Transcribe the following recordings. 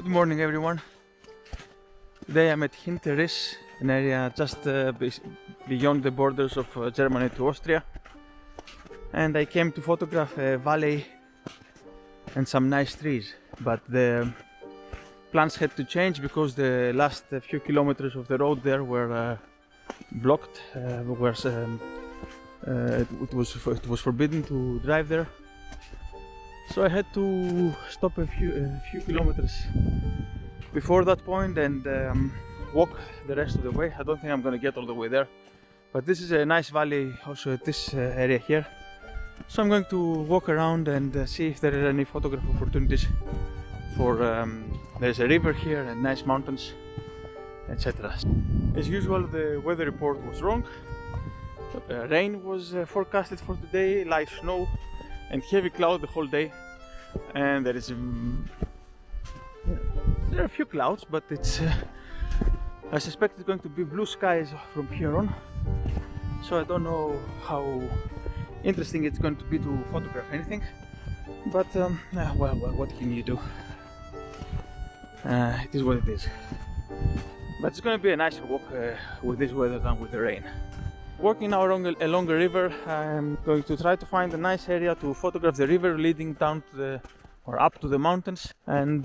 Good morning everyone. Today I'm at Hinterriß, an area just beyond the borders of Germany to Austria, and I came to photograph a valley and some nice trees, but the plans had to change because the last few kilometers of the road there were blocked. It was forbidden to drive there, so I had to stop a few kilometers before that point and walk the rest of the way. I don't think I'm gonna get all the way there, but this is a nice valley also at this area here, so I'm going to walk around and see if there are any photograph opportunities for there's a river here and nice mountains, etc. As usual, the weather report was wrong. Rain was forecasted for today, light snow and heavy cloud the whole day, and there are a few clouds, but I suspect it's going to be blue skies from here on, so I don't know how interesting it's going to be to photograph anything, but well, what can you do? It is what it is, but it's going to be a nicer walk with this weather than with the rain. Walking now along a river, I'm going to try to find a nice area to photograph the river leading down to up to the mountains, and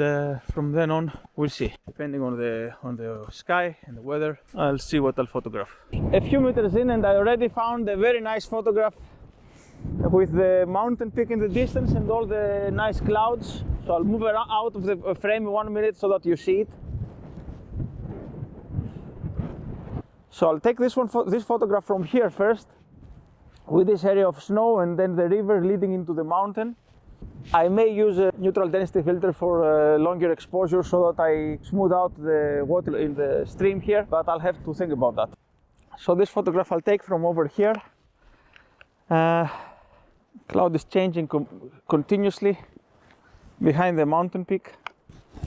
from then on we'll see. Depending on the sky and the weather, I'll see what I'll photograph. A few meters in and I already found a very nice photograph with the mountain peak in the distance and all the nice clouds. So I'll move out of the frame 1 minute so that you see it. So I'll take this photograph from here first, with this area of snow and then the river leading into the mountain. I may use a neutral density filter for longer exposure so that I smooth out the water in the stream here, but I'll have to think about that. So this photograph I'll take from over here. Cloud is changing continuously behind the mountain peak,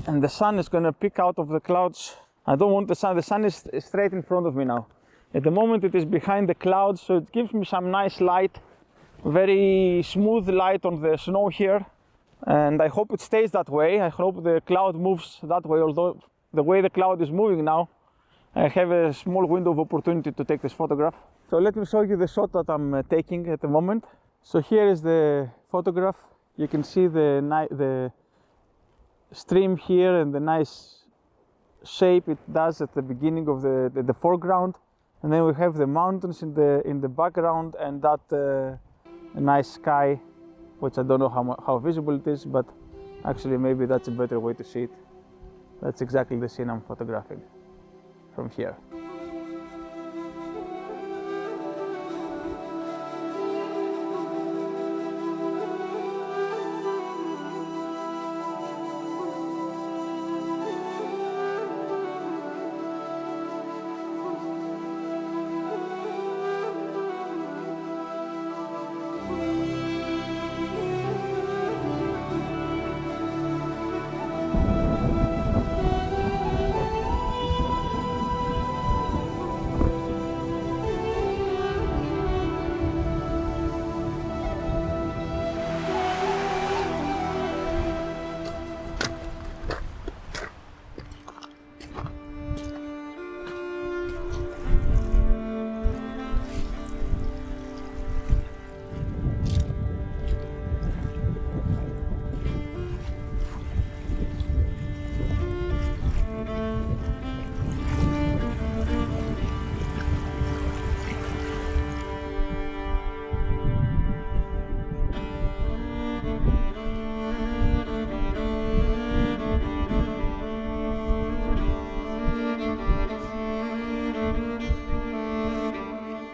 and the sun is going to peek out of the clouds. I don't want the sun is straight in front of me now. At the moment it is behind the clouds, so it gives me some nice light, very smooth light on the snow here, and I hope it stays that way. I hope the cloud moves that way, although the way the cloud is moving now, I have a small window of opportunity to take this photograph. So let me show you the shot that I'm taking at the moment. So here is the photograph. You can see the stream here and the nice shape it does at the beginning of the foreground, and then we have the mountains in the background and that nice sky, which I don't know how visible it is, but actually maybe that's a better way to see it. That's exactly the scene I'm photographing from here.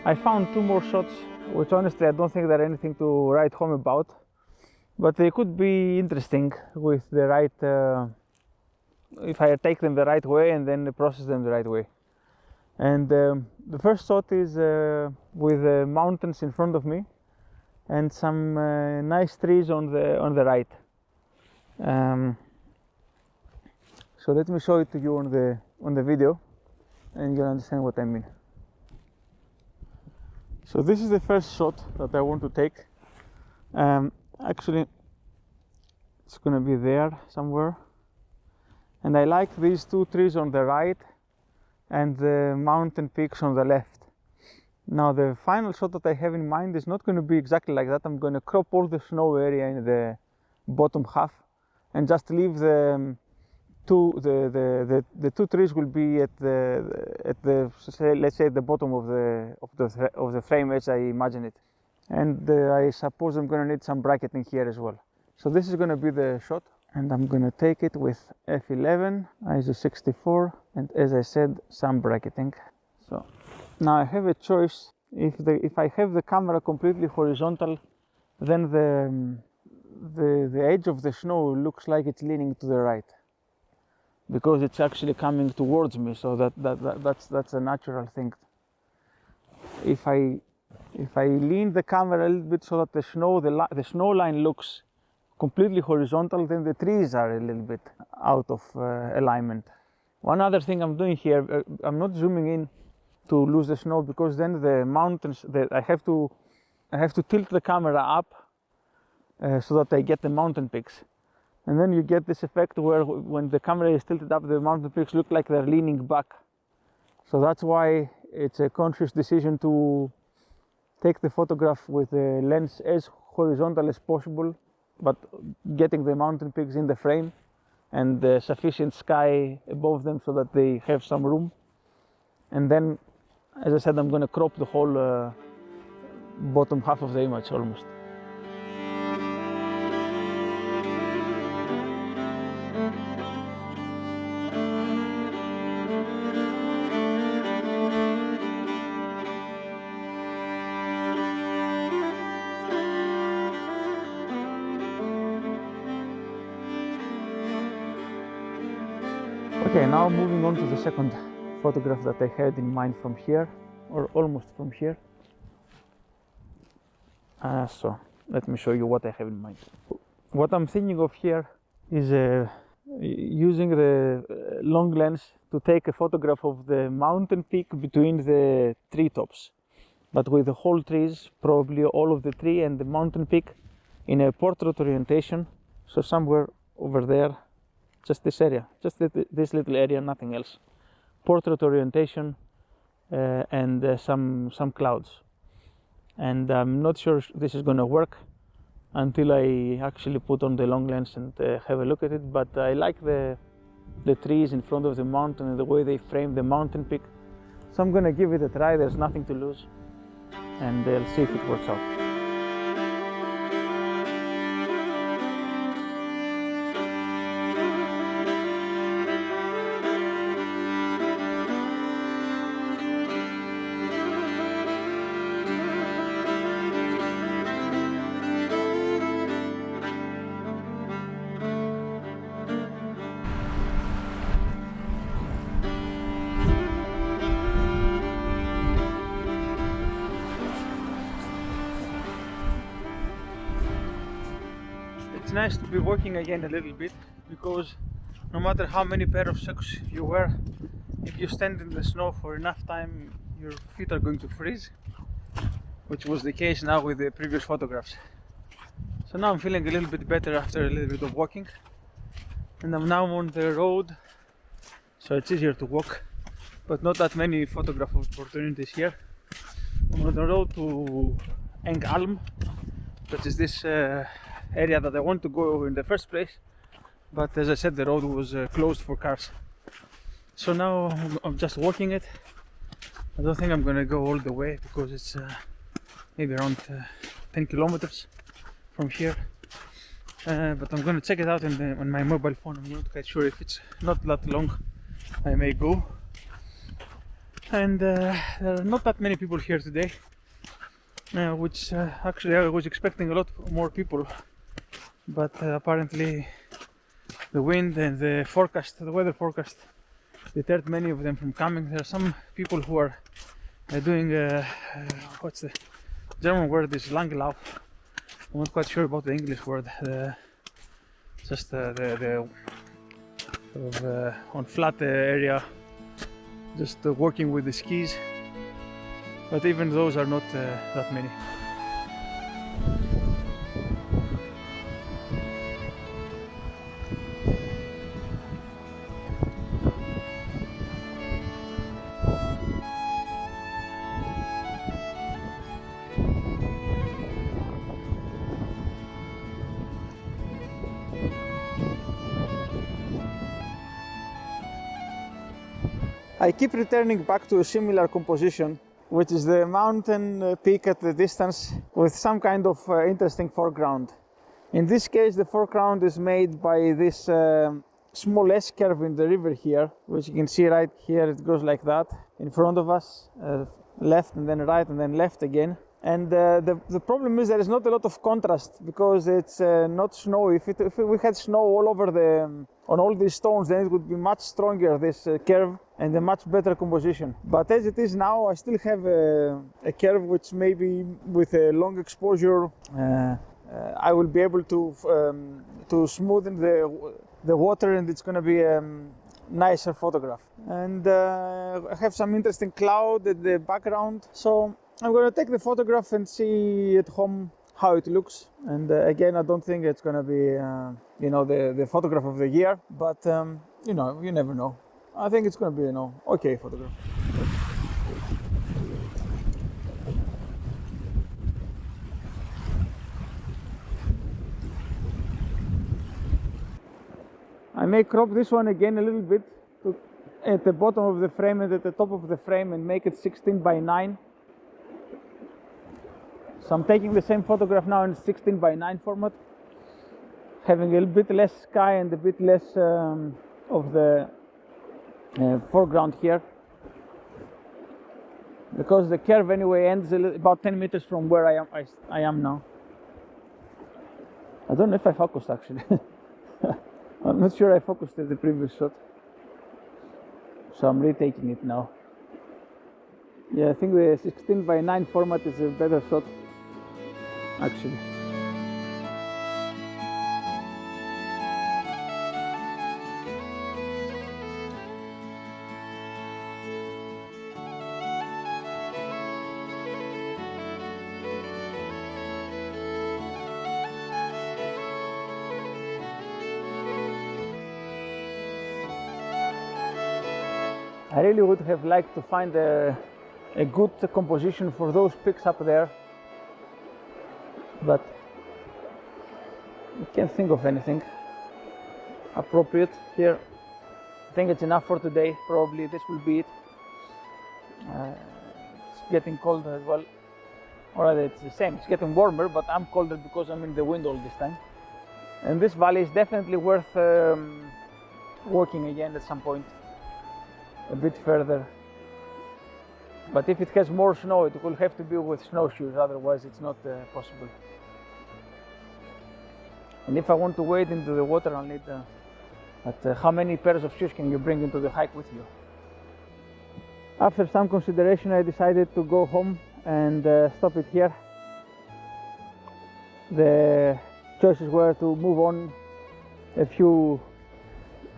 I found 2 more shots, which honestly I don't think they're anything to write home about, but they could be interesting with the right, if I take them the right way and then process them the right way. And the first shot is with the mountains in front of me and some nice trees on the right. So let me show it to you on the video, and you'll understand what I mean. So this is the first shot that I want to take. Actually, it's going to be there somewhere. And I like these two trees on the right and the mountain peaks on the left. Now the final shot that I have in mind is not going to be exactly like that. I'm going to crop all the snow area in the bottom half and just leave the two trees will be at the let's say at the bottom of the frame as I imagine it. And I suppose I'm going to need some bracketing here as well. So this is going to be the shot, and I'm going to take it with f11, ISO 64, and as I said, some bracketing. So now I have a choice. If I have the camera completely horizontal, then the edge of the snow looks like it's leaning to the right, because it's actually coming towards me. So that's a natural thing. If I lean the camera a little bit so that the snow line looks completely horizontal, then the trees are a little bit out of alignment. One other thing I'm doing here, I'm not zooming in to lose the snow, because then the mountains, I have to tilt the camera up so that I get the mountain peaks. And then you get this effect where when the camera is tilted up, the mountain peaks look like they're leaning back. So that's why it's a conscious decision to take the photograph with the lens as horizontal as possible, but getting the mountain peaks in the frame and the sufficient sky above them so that they have some room. And then, as I said, I'm going to crop the whole bottom half of the image almost. Okay, now moving on to the second photograph that I had in mind from here, or almost from here. So let me show you what I have in mind. What I'm thinking of here is using the long lens to take a photograph of the mountain peak between the treetops, but with the whole trees, probably all of the tree and the mountain peak in a portrait orientation. So somewhere over there, just this area, just this little area, nothing else. Portrait orientation and some clouds. And I'm not sure this is going to work until I actually put on the long lens and have a look at it. But I like the trees in front of the mountain and the way they frame the mountain peak. So I'm going to give it a try. There's nothing to lose, and I'll see if it works out. It's nice to be walking again a little bit, because no matter how many pair of socks you wear, if you stand in the snow for enough time, your feet are going to freeze, which was the case now with the previous photographs. So now I'm feeling a little bit better after a little bit of walking, and I'm now on the road, so it's easier to walk, but not that many photograph opportunities here. I'm on the road to Alm, that is this area that I want to go in the first place, but as I said, the road was closed for cars. So now I'm just walking it. I don't think I'm gonna go all the way, because it's maybe around 10 kilometers from here, but I'm gonna check it out on my mobile phone. I'm not quite sure if it's not that long. I may go. And there are not that many people here today, which actually I was expecting a lot more people, but apparently the wind and the weather forecast deterred many of them from coming. There are some people who are doing what's the German word is Langlauf. I'm not quite sure about the English word. Just on flat area, just working with the skis, but even those are not that many. I keep returning back to a similar composition, which is the mountain peak at the distance with some kind of interesting foreground. In this case, the foreground is made by this small S curve in the river here, which you can see right here. It goes like that in front of us, left and then right and then left again. And the problem is there is not a lot of contrast because it's not snowy. If we had snow all over on all these stones, then it would be much stronger, this curve, and a much better composition. But as it is now, I still have a curve which maybe with a long exposure I will be able to smoothen the water, and it's going to be a nicer photograph. And I have some interesting cloud in the background, so I'm going to take the photograph and see at home how it looks. And again, I don't think it's going to be the photograph of the year, but you never know. I think it's going to be okay photograph. I may crop this one again a little bit at the bottom of the frame and at the top of the frame and make it 16 by 9. So I'm taking the same photograph now in 16 by 9 format, having a little bit less sky and a bit less of the foreground here, because the curve anyway ends about 10 meters from where I am now. I don't know if I focused actually. I'm not sure I focused at the previous shot, so I'm retaking it now. Yeah, I think the 16 by 9 format is a better shot actually. I really would have liked to find a good composition for those peaks up there, but I can't think of anything appropriate here. I think it's enough for today. Probably this will be it. It's getting colder as well, or rather it's the same, it's getting warmer, but I'm colder because I'm in the wind all this time. And this valley is definitely worth walking again at some point, a bit further. But if it has more snow, it will have to be with snowshoes, otherwise it's not possible. And if I want to wade into the water, I'll need how many pairs of shoes can you bring into the hike with you? After some consideration, I decided to go home and stop it here. The choices were to move on a few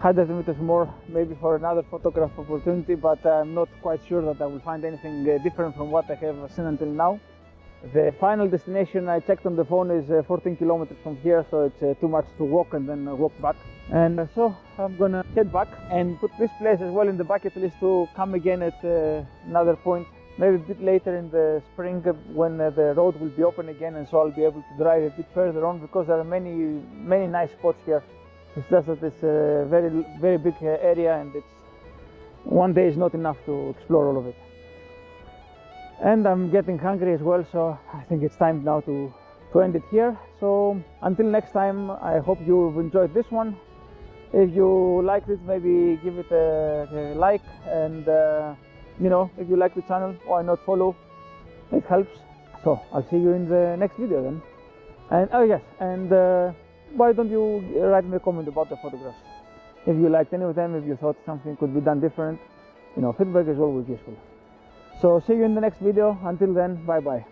100 meters more, maybe for another photograph opportunity, but I'm not quite sure that I will find anything different from what I have seen until now. The final destination I checked on the phone is 14 kilometers from here, so it's too much to walk and then walk back. And so I'm gonna head back and put this place as well in the bucket list to come again at another point, maybe a bit later in the spring when the road will be open again, and so I'll be able to drive a bit further on, because there are many nice spots here. It's just that it's a very big area, and one day is not enough to explore all of it. And I'm getting hungry as well, so I think it's time now to end it here. So until next time, I hope you've enjoyed this one. If you liked it, maybe give it a like, and if you like the channel, why not follow? It helps. So I'll see you in the next video then. And oh yes, and why don't you write me a comment about the photographs? If you liked any of them, if you thought something could be done different, feedback is always useful. So see you in the next video. Until then, bye bye.